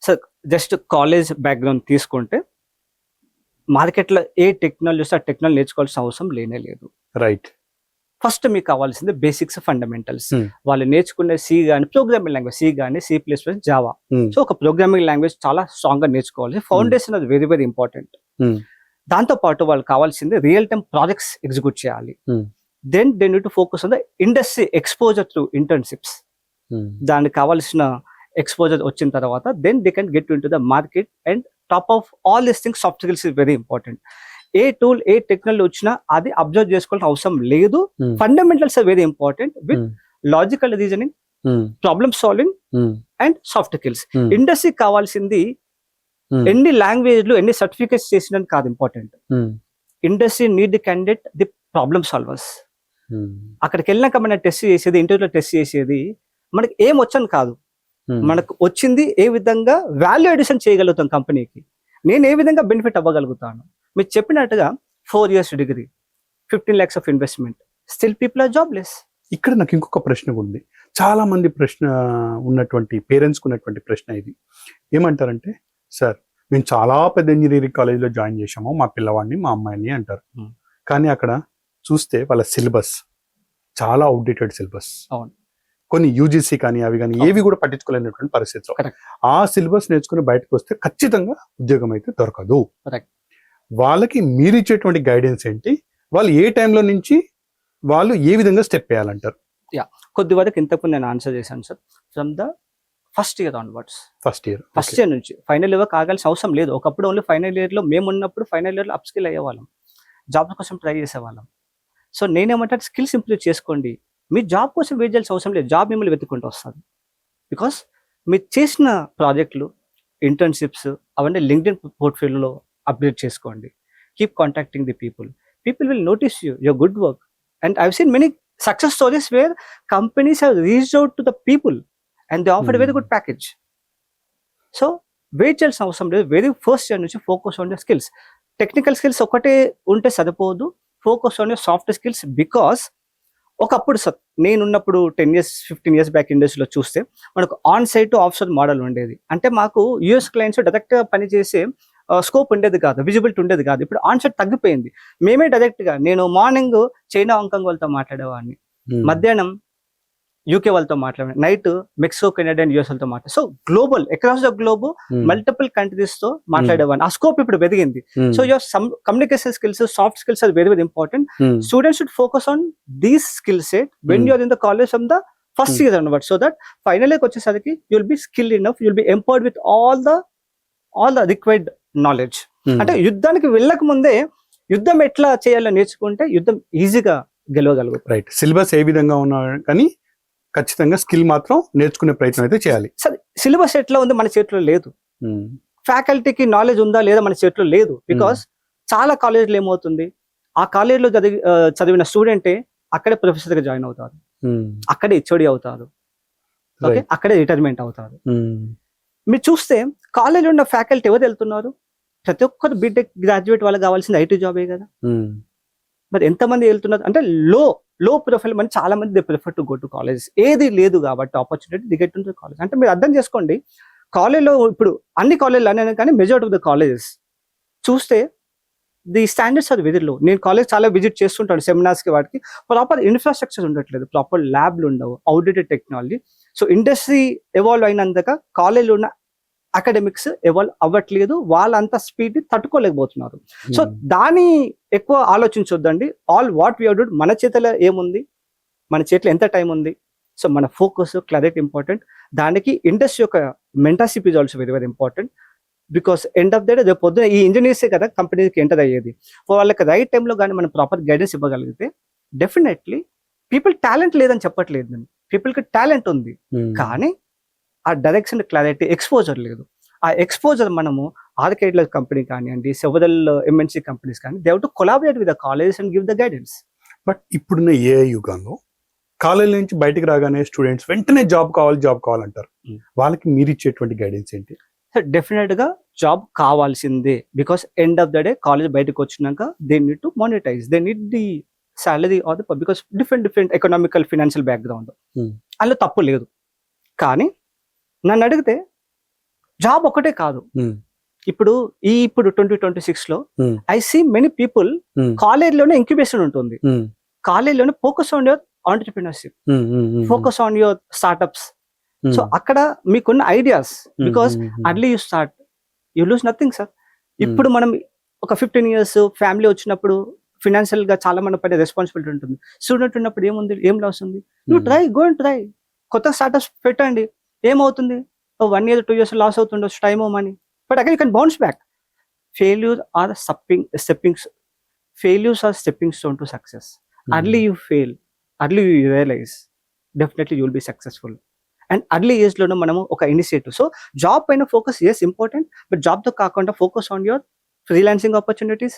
సార్ జస్ట్ కాలేజ్ బ్యాక్గ్రౌండ్ తీసుకుంటే మార్కెట్లో ఏ టెక్నాలజీ ఆ టెక్నాలజీ నేర్చుకోవాల్సిన అవసరం లేనే లేదు. రైట్. ఫస్ట్ మీకు కావాల్సింది బేసిక్స్ ఫండమెంటల్స్. వాళ్ళు నేర్చుకునే సి కానీ ప్రోగ్రామింగ్ లాంగ్వేజ్, సి కానీ C++, జావా. సో ఒక ప్రోగ్రామింగ్ లాంగ్వేజ్ చాలా స్ట్రాంగ్ గా నేర్చుకోవాలి. ఫౌండేషన్ అది వెరీ వెరీ ఇంపార్టెంట్. దాంతో పాటు వాళ్ళు కావాల్సింది రియల్ టైమ్ ప్రాజెక్ట్స్ ఎగ్జిక్యూట్ చేయాలి. Then they need to focus on the industry exposure through internships. దానికి కావాల్సిన ఎక్స్పోజర్ వచ్చిన తర్వాత then they can get in to the market. And top of all this things soft skills is very important. ఏ tool, ఏ technology వచ్చినా అది observe చేసుకోవాల్సిన అవసరం లేదు. Fundamentals are very important with logical reasoning, problem solving and soft skills. ఇండస్ట్రీకి కావాల్సింది ఎన్ని లాంగ్వేజ్లు, ఎన్ని సర్టిఫికేట్స్ చేసినది కాదు important. Industry need the candidate the problem solvers. అక్కడికి వెళ్ళినాక మనం టెస్ట్ చేసేది, ఇంటర్వ్యూలో టెస్ట్ చేసేది మనకి ఏం వచ్చని కాదు, మనకు వచ్చింది ఏ విధంగా వాల్యూ అడిషన్ చేయగలుగుతాం కంపెనీకి, నేను ఏ విధంగా బెనిఫిట్ అవ్వగలుగుతాను. మీరు చెప్పినట్టుగా 4 years degree, 15 lakhs of investment, still people are jobless. ఇక్కడ నాకు ఇంకొక ప్రశ్న ఉంది. చాలా మంది ఉన్నటువంటి పేరెంట్స్కి ఉన్నటువంటి ప్రశ్న ఇది. ఏమంటారంటే, సార్ మేము చాలా పెద్ద ఇంజనీరింగ్ కాలేజ్లో జాయిన్ చేసాము మా పిల్లవాడిని, మా అమ్మాయిని అంటారు. కానీ అక్కడ చూస్తే వాళ్ళ సిలబస్ చాలా అవుట్డేటెడ్ సిలబస్. అవును. కొన్ని యూజీసీ కానీ అవి కానీ ఏవి కూడా పట్టించుకోలేనటువంటి పరిస్థితిలో Correct. ఆ సిలబస్ నేర్చుకుని బయటకు వస్తే ఖచ్చితంగా ఉద్యోగం అయితే దొరకదు. Correct. వాళ్ళకి మీరు ఇచ్చేటువంటి గైడెన్స్ ఏంటి, వాళ్ళు ఏ టైంలో నుంచి వాళ్ళు ఏ విధంగా స్టెప్ వేయాలంటారు? కొద్ది వరకు ఇంతకు నేను ఆన్సర్ చేశాను sir. From the first year onwards, first year నుంచి ఫైనల్ ఇయర్ కాగాల్సిన అవసరం లేదు. ఒకప్పుడు ఓన్లీ ఫైనల్ ఇయర్ లో మేము ఉన్నప్పుడు ఫైనల్ ఇయర్ లో అప్ స్కిల్ అయ్యేవాళ్ళం, జాబ్ కోసం ట్రై చేసేవాళ్ళం. సో నేనేమంటే స్కిల్స్ ఇంప్రూవ్ చేసుకోండి, మీ జాబ్ కోసం వెయిట్ చేయాల్సిన అవసరం లేదు, జాబ్ మిమ్మల్ని వెతుక్కుంటూ వస్తుంది. బికాస్ మీరు చేసిన ప్రాజెక్టులు, ఇంటర్న్షిప్స్ అవన్నీ లింక్డ్ఇన్ పోర్ట్ఫోలియోలో అప్డేట్ చేసుకోండి. Keep contacting the people will notice your good work. And I've seen many success stories where companies have reached out to the people and they offered a very good package. So wait చేయాల్సిన అవసరం లేదు. Very first year నుంచి focus on your skills. Technical skills ఒకటే ఉంటే సరిపోదు, focus on your soft skills. Because ఒకప్పుడు sir నేనున్నప్పుడు 10 years 15 years back ఇండస్ట్రీలో చూస్తే మనకు on site to off site model ఉండేది. అంటే మాకు యూఎస్ క్లయింట్స్ డైరెక్ట్గా పనిచేసే స్కోప్ ఉండేది కాదు, విజిబిలిటీ ఉండేది కాదు. ఇప్పుడు ఆన్ సైట్ తగ్గిపోయింది. మేమే డైరెక్ట్గా, నేను మార్నింగ్ చైనా హాంకాంగ్ వాళ్ళతో మాట్లాడేవాడిని, మధ్యాహ్నం యూకే వాళ్ళతో మాట్లాడాను, night Mexico Canada and US వాళ్ళతో మాట్లాడు. So global, across the globe multiple countries తో మాట్లాడేవాడిని. ఆ స్కోప్ ఇప్పుడు పెరిగింది. So your communication skills, soft skills are very very important. Students should focus on these skill set when you're in the college from the first year అన్నమాట. So that final ఇయర్కి వచ్చేసరికి you will be skill enough, you will be empowered with all the required knowledge. అంటే యుద్ధానికి వెళ్ళక ముందే యుద్ధం ఎట్లా చేయాలో నేర్చుకుంటే యుద్ధం ఈజీగా గెలవగలరు. రైట్. సిలబస్ ఏ విధంగా ఉన్నా కానీ ఖచ్చితంగా స్కిల్ మాత్రం నేర్చుకునే ప్రయత్నం అయితే చేయాలి. సరే, సిలబస్ ఎట్లా ఉంది మన చేతిలో లేదు, ఫ్యాకల్టీకి నాలెడ్జ్ ఉందా లేదా మన చేతిలో లేదు. బికాస్ చాలా కాలేజీలో ఏమవుతుంది, ఆ కాలేజీలో చదివిన స్టూడెంటే అక్కడే ప్రొఫెసర్ గా జాయిన్ అవుతారు, అక్కడే హెచ్ఓడి అవుతారు, ఓకే, అక్కడే రిటైర్మెంట్ అవుతారు. మీరు చూస్తే కాలేజీలో ఉన్న ఫ్యాకల్టీ ఎవరు వెళ్తున్నారు, ప్రతి ఒక్కరు బీటెక్ గ్రాడ్యుయేట్ వాళ్ళకి కావాల్సింది ఐటీ జాబే కదా. మరి ఎంతమంది వెళ్తున్నారు అంటే లో ప్రొఫైల్ మంది, చాలా మంది they prefer to go to college. ఏది లేదు కాబట్టి opportunity the get in to college. అంటే మీరు అర్థం చేసుకోండి, కాలేజ్లో ఇప్పుడు అన్ని కాలేజీలు అనే కానీ మెజారిటీ ఆఫ్ ద కాలేజెస్ చూస్తే the standards are very low. నేను కాలేజ్ చాలా విజిట్ చేస్తుంటాను, సెమినార్స్కి, వాటికి ప్రాపర్ ఇన్ఫ్రాస్ట్రక్చర్ ఉండట్లేదు, ప్రాపర్ ల్యాబ్లు ఉండవు, outdated technology. So industry evolve అయినందుక కాలేజ్లో ఉన్న అకాడమిక్స్ ఎవాల్వ్ అవ్వట్లేదు, వాళ్ళంతా స్పీడ్ తట్టుకోలేకపోతున్నారు. సో దాన్ని ఎక్కువ ఆలోచించొద్దండి. ఆల్ వాట్ వీఆర్ డూడ్, మన చేతిలో ఏముంది, మన చేతిలో ఎంత టైం ఉంది. సో మన ఫోకస్, క్లారిటీ ఇంపార్టెంట్. దానికి ఇండస్ట్రీ యొక్క mentorship is also very very important. Because end of the day రేపు పొద్దున ఈ ఇంజనీర్సే కదా కంపెనీకి ఎంటర్ అయ్యేది. వాళ్ళకి రైట్ టైంలో కానీ మనం ప్రాపర్ గైడెన్స్ ఇవ్వగలిగితే డెఫినెట్లీ పీపుల్ టాలెంట్ లేదని చెప్పట్లేదు నేను, పీపుల్కి టాలెంట్ ఉంది, కానీ ఆ డైరెక్షన్, క్లారిటీ, ఎక్స్పోజర్ లేదు. ఆ ఎక్స్పోజర్ మనము ఆర్కేడ్ల కంపెనీ కానివ్వండి, సెవరల్ ఎంఎన్సీ కంపెనీస్ కానీ, they have to collaborate with the colleges and give the guidance. But ఇప్పుడున్న ఏఐ యుగంలో కాలేజ్ నుంచి బయటకు రాగానే స్టూడెంట్స్ వెంటనే జాబ్ కావాలంటారు. వాళ్ళకి మీరు ఇచ్చేటువంటి గైడెన్స్ ఏంటి? డెఫినెట్ గా జాబ్ కావాల్సిందే. Because end of the day college బయటకు వచ్చినాక they need to monetize, they need the salary or the, because different economical financial background, అందులో తప్పు లేదు. కానీ నన్ను అడిగితే జాబ్ ఒకటే కాదు. ఇప్పుడు 2026 లో I see many people college లోనే ఇంక్యుబేషన్ ఉంటుంది, కాలేజ్ లోనే focus on your entrepreneurship, focus on your startups. So అక్కడ మీకున్న ideas, because early you start you lose nothing sir. ఇప్పుడు మనం ఒక 15 years ఫ్యామిలీ వచ్చినప్పుడు ఫినాన్షియల్ గా చాలా మంది పడే రెస్పాన్సిబిలిటీ ఉంటుంది. స్టూడెంట్ ఉన్నప్పుడు ఏముంది, ఏం లాస్ ఉంది, యూ గో అండ్ ట్రై, కొత్త స్టార్ట్అప్స్ పెట్టండి. ఏమవుతుంది, 1 year 2 years లాస్ అవుతుండొచ్చు, time, money, but again you can bounce back. Failure are stepping stone to success. Early you fail, early you realize, definitely you will be successful. And early age లోనే మనము ఒక initiative. So job పైన focus is important, but job తో కాకుండా focus on your freelancing opportunities,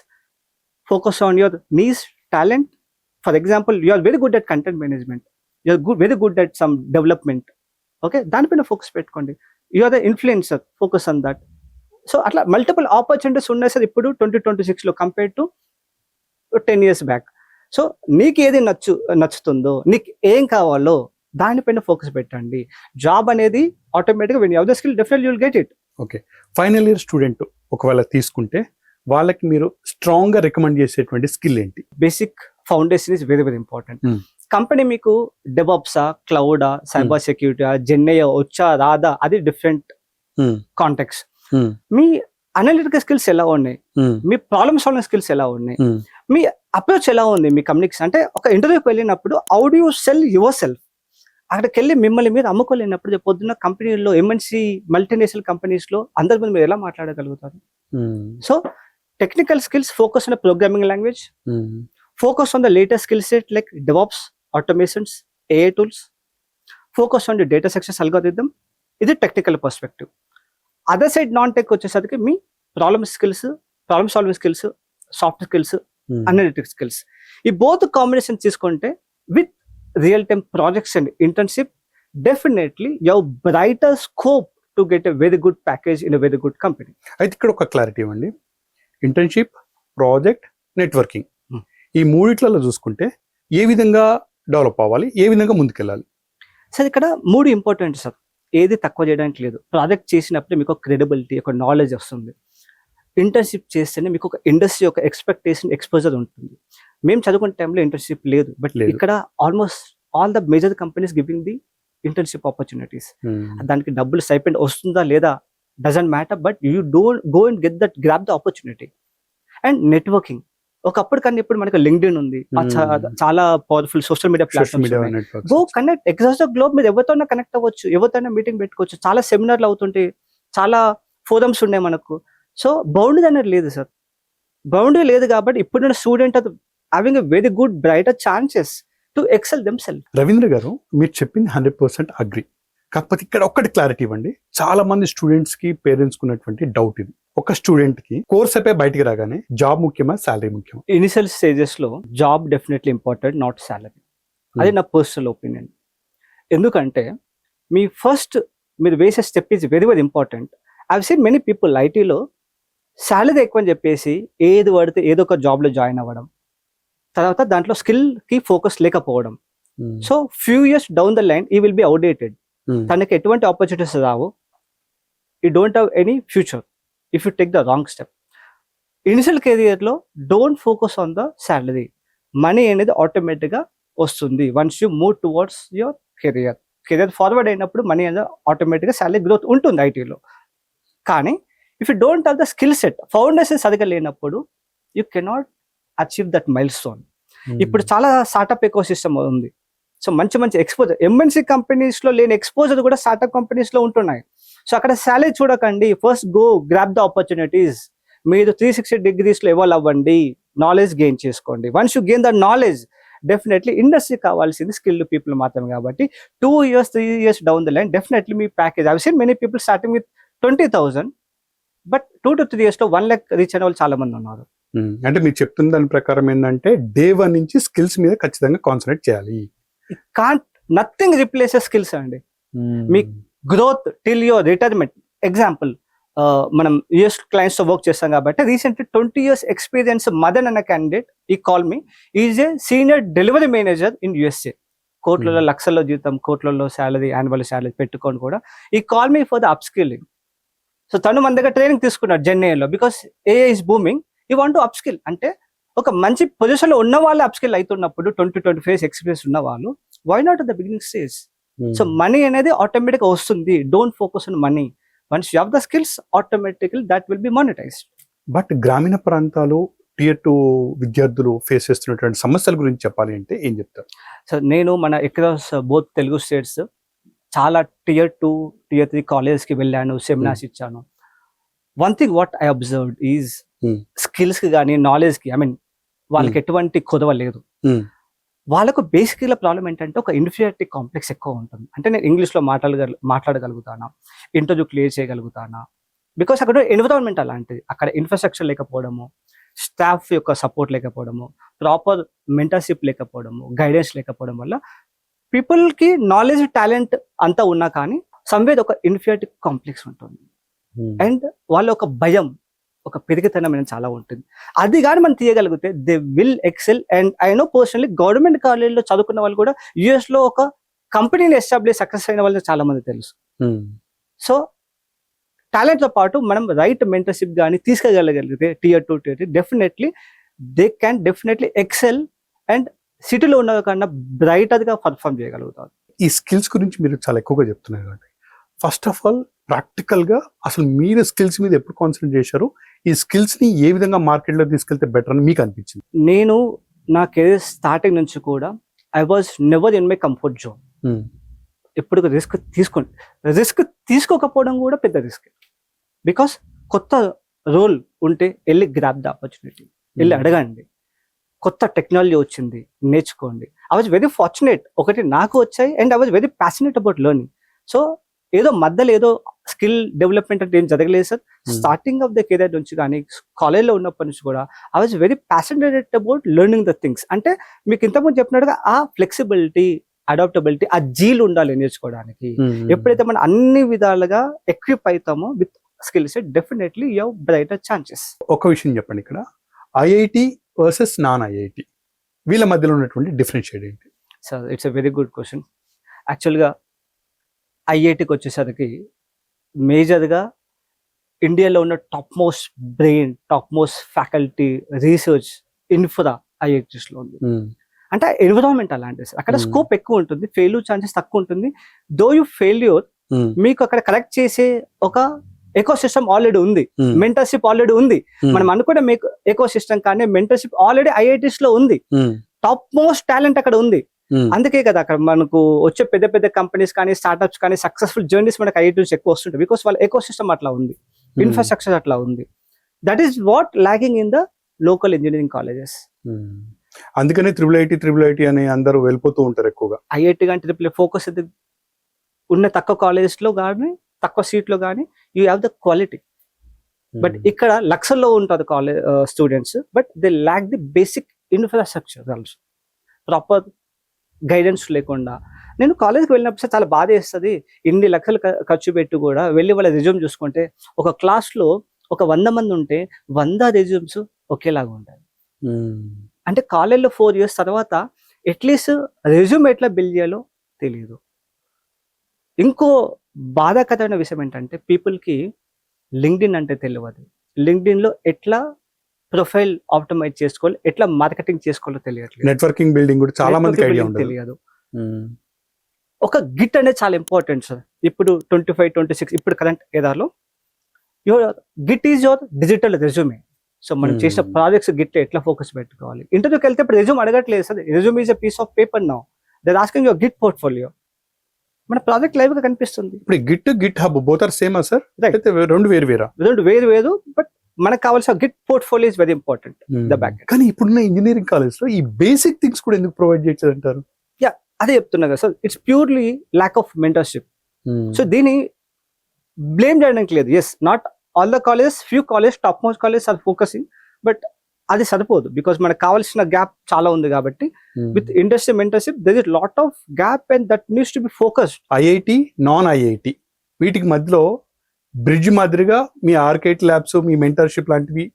focus on your niche talent. For example, you are very good at content management, you are very good at some development, okay, దానిపైన focus పెట్టుకోండి. You are the influencer, focus on that. So అట్లా multiple opportunities ఉన్నాయి sir ఇప్పుడు 2026 లో compare to 10 years back. So నీకు ఏది నచ్చుతుందో, నీకు ఏం కావాలో దానిపైన ఫోకస్ పెట్టండి. జాబ్ అనేది ఆటోమేటిక్గా when you have the skill definitely you will get it. Okay, final year student ఒకవేళ తీసుకుంటే వాళ్ళకి మీరు స్ట్రాంగ్ గా రికమెండ్ చేసేటువంటి స్కిల్ ఏంటి? Basic foundation is very very important. Company మీకు డెవాప్సా, క్లౌడా, సైబర్ సెక్యూరిటీ, జెన్ఏ వచ్చా రాదా అది డిఫరెంట్ కాంటెక్స్. మీ అనలిటికల్ స్కిల్స్ ఎలా ఉన్నాయి, మీ ప్రాబ్లమ్ సాల్వింగ్ స్కిల్స్ ఎలా ఉన్నాయి, మీ అప్రోచ్ ఎలా ఉంది, మీ కమ్యూనికేషన్ అంటే ఒక ఇంటర్వ్యూకి వెళ్ళినప్పుడు how do you cell your self. అక్కడికి వెళ్ళి మిమ్మల్ని మీరు అమ్ముకోలేనప్పుడు రేపు పొద్దున్న కంపెనీలో ఎంఎన్సి మల్టీనేషనల్ కంపెనీస్ లో అందరి ముందు మీరు ఎలా మాట్లాడగలుగుతారు? So technical skills, focus on programming language, focus on the latest skill set like DevOps, automations, AI tools, focus on the data success algorithm. ఇది technical perspective. Other side non tech వచ్చేసరికి మీ problem solving skills, soft skills, analytics skills, ఈ both combination తీసుకుంటే with real time projects and internship definitely you brighter scope to get a very good package in a very good company. అయితే ఇక్కడ ఒక clarity ఇవ్వండి. Internship, project, networking, ఈ మూడిట్లలో చూసుకుంటే ఏ విధంగా develop అవ్వాలి, ఏ విధంగా ముందుకెళ్ళాలి? సార్ ఇక్కడ 3 ఇంపార్టెంట్ సార్, ఏది తక్కువ చేయడానికి లేదు. ప్రాజెక్ట్ చేసినప్పుడు మీకు ఒక క్రెడిబిలిటీ, ఒక నాలెడ్జ్ వస్తుంది. ఇంటర్న్షిప్ చేస్తేనే మీకు ఒక ఇండస్ట్రీ, ఒక ఎక్స్పెక్టేషన్, ఎక్స్పోజర్ ఉంటుంది. మేము చదువుకునే టైంలో ఇంటర్న్షిప్ లేదు, బట్ ఇక్కడ almost all the major companies giving the internship opportunities. దానికి డబ్బులు స్టైపెండ్ వస్తుందా లేదా doesn't matter, but you don't go and get that, grab the opportunity. And networking, ఒకప్పుడు కన్నా ఇప్పుడు మనకు లింక్డ్ఇన్ ఉంది, చాలా powerful social media platforms. Go connect across the globe, మీరు ఎవరితోనే కనెక్ట్ అవ్వచ్చు, ఎవరితోనే మీటింగ్ పెట్టుకోవచ్చు. చాలా సెమినార్లు అవుతుంటాయి, చాలా ఫోరమ్స్ ఉన్నాయి మనకు. సో బౌండరీ అనేది లేదు సార్, బౌండరీ లేదు కాబట్టి ఇప్పుడున్న స్టూడెంట్ అది having a very good brighter chances to excel them self. Ravindra garu, మీరు చెప్పింది 100% అగ్రి. కాకపోతే ఇక్కడ ఒక్కటి క్లారిటీ ఇవ్వండి. చాలా మంది స్టూడెంట్స్ కి, పేరెంట్స్ కున్నటువంటి డౌట్ ఇది. ఒక స్టూడెంట్ కి కోర్స్ అయిపోయి బయటికి రాగానే జాబ్ ముఖ్యమా, శాలరీ ముఖ్యమా? ఇనిషియల్ స్టేజెస్ లో job definitely important, not salary. అది నా పర్సనల్ ఒపీనియన్. ఎందుకంటే మీ ఫస్ట్ మీరు వేసే step is very very important. I seen many people ఐటీలో శాలరీ ఎక్కువ అని చెప్పేసి ఏది పడితే ఏదో ఒక జాబ్ లో జాయిన్ అవ్వడం, తర్వాత దాంట్లో స్కిల్ కి ఫోకస్ లేకపోవడం. So few years down the line he will be outdated. తనకి ఎటువంటి ఆపర్చునిటీస్ రావు, you don't have any future if you take the wrong step. Initial కెరియర్లో don't focus on the salary. Money అనేది ఆటోమేటిక్గా వస్తుంది once you move towards your career forward అయినప్పుడు money అనేది ఆటోమేటిక్గా శాలరీ గ్రోత్ ఉంటుంది ఐటీలో. కానీ if you don't have the skill set, foundation సరిగా లేనప్పుడు you cannot achieve that mile stone. ఇప్పుడు చాలా స్టార్ట్అప్ ఎకో సిస్టమ్ ఉంది. సో మంచి మంచి ఎక్స్పోజర్ ఎంఎన్సీ కంపెనీస్ లో లేని ఎక్స్పోజర్ కూడా స్టార్ట్అప్ కంపెనీస్ లో ఉంటున్నాయి. సో అక్కడ శాలరీ చూడకండి, first go grab the opportunities. మీరు 360 degrees లో ఎవాల్వ్ అవ్వండి, నాలెడ్జ్ గెయిన్ చేసుకోండి. Once you gain the knowledge, definitely industry కావాల్సింది స్కిల్డ్ పీపుల్ మాత్రమే. కాబట్టి 2 years 3 years down the line definitely me package, I seen many people starting with 20,000, but 2 to 3 years లో 1 lakh reach అయిన వాళ్ళు చాలా మంది ఉన్నారు. అంటే మీరు చెప్తున్న దాని ప్రకారం ఏంటంటే డే 1 నుంచి స్కిల్స్ మీద ఖచ్చితంగా కాన్సన్ట్రేట్ చేయాలి. నథింగ్ రిప్లేసెస్ స్కిల్స్ అండి. మీ growth till your retirement. Example, మనం యుఎస్ క్లయింట్స్ తో వర్క్ చేస్తాం కాబట్టి రీసెంట్లీ 20 years ఎక్స్పీరియన్స్ మదన్ అన్న క్యాండిడేట్ ఈ call me, is a senior delivery manager in USA. కోట్లలో లక్షల్లో జీతం, కోట్లలో శాలరీ, యాన్యువల్ శాలరీ పెట్టుకొని కూడా ఈ call me for the upskilling. So తను మన దగ్గర ట్రైనింగ్ తీసుకున్నాడు జెన్ఏలో, because AI is booming, you want to upskill. అంటే ఒక మంచి పొజిషన్ లో ఉన్న వాళ్ళు అప్ స్కిల్ అవుతున్నప్పుడు 20-25 years ఎక్స్పీరియన్స్ ఉన్న వాళ్ళు, why not at the beginning stage? So money అనేది ఆటోమేటిక్ గా వస్తుంది. Don't focus on money. Once you have the skills, automatically that will be monetized. But గ్రామీణ ప్రాంతాలు, Tier 2 విద్యార్థులు ఫేస్ చేస్తున్నటువంటి సమస్యల గురించి చెప్పాలి అంటే ఏం చెప్తారు? సో నేను మన అక్రాస్ బోత్ తెలుగు స్టేట్స్ చాలా Tier 2, Tier 3 కాలేజెస్ కి వెళ్ళాను, సెమినార్స్ ఇచ్చాను. One thing what I observed is skills కి కానీ నాలెడ్జ్ కి, ఐ మీన్ వాళ్ళకి ఎటువంటి కొదవ లేదు. వాళ్ళకు బేసిక్గా ప్రాబ్లం ఏంటంటే ఒక ఇన్ఫీరియారిటీ కాంప్లెక్స్ ఎక్కువ ఉంటుంది. అంటే నేను ఇంగ్లీష్లో మాట్లాడగలుగుతానా, ఇంటర్వ్యూ క్లియర్ చేయగలుగుతానా, బికాస్ అక్కడ ఎన్విరాన్మెంట్ అలాంటిది. అక్కడ ఇన్ఫ్రాస్ట్రక్చర్ లేకపోవడము, స్టాఫ్ యొక్క సపోర్ట్ లేకపోవడము, ప్రాపర్ మెంటర్షిప్ లేకపోవడము, గైడెన్స్ లేకపోవడం వల్ల పీపుల్కి నాలెడ్జ్, టాలెంట్ అంతా ఉన్నా కానీ సమ్వేర్ ఒక ఇన్ఫీరియారిటీ కాంప్లెక్స్ ఉంటుంది. అండ్ వాళ్ళ ఒక భయం, ఒక పెరిగితనం అనేది చాలా ఉంటుంది. అది కానీ మనం తీయగలిగితే they will excel. And I know personally government కాలేజీలో చదువుకున్న వాళ్ళు కూడా యుఎస్ లో ఒక కంపెనీని ఎస్టాబ్లిష్ సక్సెస్ అయిన వాళ్ళు చాలా మంది తెలుసు. సో టాలెంట్ తో పాటు మనం రైట్ మెంటర్షిప్ కానీ తీసుకెళ్ళగలిగితే Tier 2, Tier 3 definitely they can definitely excel and సిటీలో ఉన్న కన్నా బ్రైటర్గా పర్ఫామ్ చేయగలుగుతారు. ఈ స్కిల్స్ గురించి మీరు చాలా ఎక్కువగా చెప్తున్నారు కాబట్టి ఫస్ట్ ఆఫ్ ఆల్ ప్రాక్టికల్గా అసలు మీరు స్కిల్స్ మీద ఎప్పుడు కాన్సన్ట్రేట్ చేశారు, ఈ స్కిల్స్ని ఏ విధంగా మార్కెట్లో తీసుకెళ్తే బెటర్ అని మీకు అనిపించింది? నేను నా కెరీర్ స్టార్టింగ్ నుంచి కూడా I was never in my comfort zone. ఎప్పుడు రిస్క్ తీసుకోకపోవడం కూడా పెద్ద రిస్క్. బికాస్ కొత్త రోల్ ఉంటే వెళ్ళి గ్రాబ్ ద ఆపర్చునిటీ, వెళ్ళి అడగండి. కొత్త టెక్నాలజీ వచ్చింది, నేర్చుకోండి. ఐ వాజ్ వెరీ ఫార్చునేట్, ఒకటి నాకు వచ్చాయి and I was very passionate about learning. So ఏదో మధ్యలో ఏదో స్కిల్ డెవలప్మెంట్ అంటే ఏం జరగలేదు sir. Starting of the career నుంచి కానీ కాలేజ్లో ఉన్నప్పటి నుంచి కూడా I was very passionate about learning the things. అంటే మీకు ఇంతకుముందు చెప్పినట్టుగా ఆ ఫ్లెక్సిబిలిటీ, అడాప్టబిలిటీ, ఆ జీలు ఉండాలి నేర్చుకోవడానికి. ఎప్పుడైతే మనం అన్ని విధాలుగా ఎక్విప్ అవుతామో with skill set, definitely you have brighter chances. ఒక విషయం చెప్పండి, ఇక్కడ ఐఐటి వర్సెస్ నాన్ ఐఐటి వీళ్ళ మధ్యలో ఉన్నటువంటి డిఫరెన్షియేట్ ఏంటి? Sir it's a very good question. యాక్చువల్గా ఐఐటికి వచ్చేసరికి మేజర్గా ఇండియాలో ఉన్న top most brain, top most faculty, research, infra ఐఐటీస్లో ఉంది. అంటే ఎన్విరాన్మెంట్ అలాంటిది సార్. అక్కడ స్కోప్ ఎక్కువ ఉంటుంది, ఫెయిల్యూర్ ఛాన్సెస్ తక్కువ ఉంటుంది. దో యూ ఫెయిల్యూర్, మీకు అక్కడ కరెక్ట్ చేసే ఒక ఎకో సిస్టమ్ ఆల్రెడీ ఉంది, మెంటర్షిప్ ఆల్రెడీ ఉంది. మనం అనుకునే మీకు ఎకో సిస్టమ్ కానీ మెంటర్షిప్ ఆల్రెడీ ఐఐటీస్ లో ఉంది. టాప్ మోస్ట్ టాలెంట్ అక్కడ ఉంది. అందుకే కదా అక్కడ మనకు వచ్చే పెద్ద పెద్ద కంపెనీస్ కానీ స్టార్ట్అప్స్ కానీ సక్సెస్ఫుల్ జర్నీస్ మనకు ఐఐటీస్ ఎక్కువ వస్తుంటాయి. బికాస్ వాళ్ళ ఎకో సిస్టమ్ అట్లా ఉంది, ఇన్ఫ్రాస్ట్రక్చర్ అట్లా ఉంది. That is what lagging in the local engineering colleges. అందుకనే ట్రిపుల్ ఐటీ అని అందరూ వెళ్ళిపోతూ ఉంటారు ఎక్కువగా. ఐఐటి కానీ ట్రిపుల్ ఫోకస్ ఉన్న తక్కువ కాలేజెస్ లో కానీ తక్కువ సీట్ లో కానీ you have the quality. But ఇక్కడ లక్షల్లో ఉంటుంది college students, but they lakh the basic infrastructure also. Proper guidance లేకుండా నేను కాలేజ్కి వెళ్ళినప్పుడు చాలా బాధ వేస్తుంది. ఇన్ని లక్షలు ఖర్చు పెట్టి కూడా వెళ్ళి వాళ్ళ రెజ్యూమ్ చూసుకుంటే ఒక క్లాస్లో ఒక 100 మంది ఉంటే 100 రెజ్యూమ్స్ ఒకేలాగా ఉంటాయి. అంటే కాలేజ్లో 4 years తర్వాత అట్లీస్ట్ రెజ్యూమ్ ఎట్లా బిల్డ్ చేయాలో తెలియదు. ఇంకో బాధాకరమైన విషయం ఏంటంటే పీపుల్కి లింక్డ్ఇన్ అంటే తెలియదు. లింక్డ్ఇన్లో ఎట్లా ప్రొఫైల్ ఆప్టిమైజ్ చేసుకోవాలి, ఎట్లా మార్కెటింగ్ చేసుకోవాలో తెలియట్లేదు. నెట్వర్కింగ్ బిల్డింగ్ కూడా చాలా మందికి ఐడియా ఉండదు, తెలియదు. ఒక గిట్ అనేది చాలా ఇంపార్టెంట్ సార్. ఇప్పుడు 25, 26 ఇప్పుడు కరెంట్ ఏదాలో Git is your digital resume. So మనం చేసిన ప్రాజెక్ట్స్ గిట్ ఎట్లా ఫోకస్ పెట్టుకోవాలి. ఇంటర్వ్యూకి వెళ్తే ఇప్పుడు రెజ్యూమ్ అడగట్లేదు sir. Resume is a piece of paper now. They are asking your git portfolio. మన ప్రాజెక్ట్ లైవ్ గా కనిపిస్తుంది. ఇప్పుడు GitHub both are same sir? అయితే రెండు వేరు, బట్ మనకు కావాల్సిన git portfolio is very important. The back. కానీ ఇప్పుడున్న ఇంజనీరింగ్ కాలేజ్ లో ఈ బేసిక్ థింగ్స్ కూడా ఎందుకు ప్రొవైడ్ చేయొచ్చు అంటారు? యా, అదే చెప్తున్నా కదా sir. It's purely lack of mentorship. So దీన్ని బ్లేమ్ చేయడానికి లేదు. Yes, not all the colleges, few college, top most colleges are focusing, but అది సరిపోదు. బికాస్ మనకు కావాల్సిన గ్యాప్ చాలా ఉంది కాబట్టి with industry mentorship there is lot of gap and that needs to be focused. IIT, non IIT వీటికి మధ్యలో bridge మాదిరిగా మీ ఆర్కేట్ ల్యాబ్స్, మీ మెంటర్షిప్ లాంటివి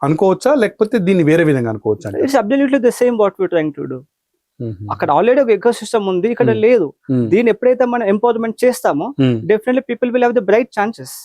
అనుకోవచ్చా, లేకపోతే దీన్ని వేరే విధంగా అనుకోవచ్చా? It's absolutely the same what we trying to do. అక్కడ ఆల్రెడీ ఒక ఎకో సిస్టమ్ ఉంది, ఇక్కడ లేదు. దీన్ని ఎప్పుడైతే మనం ఎంపవర్మెంట్ చేస్తామో definitely people will have the bright chances.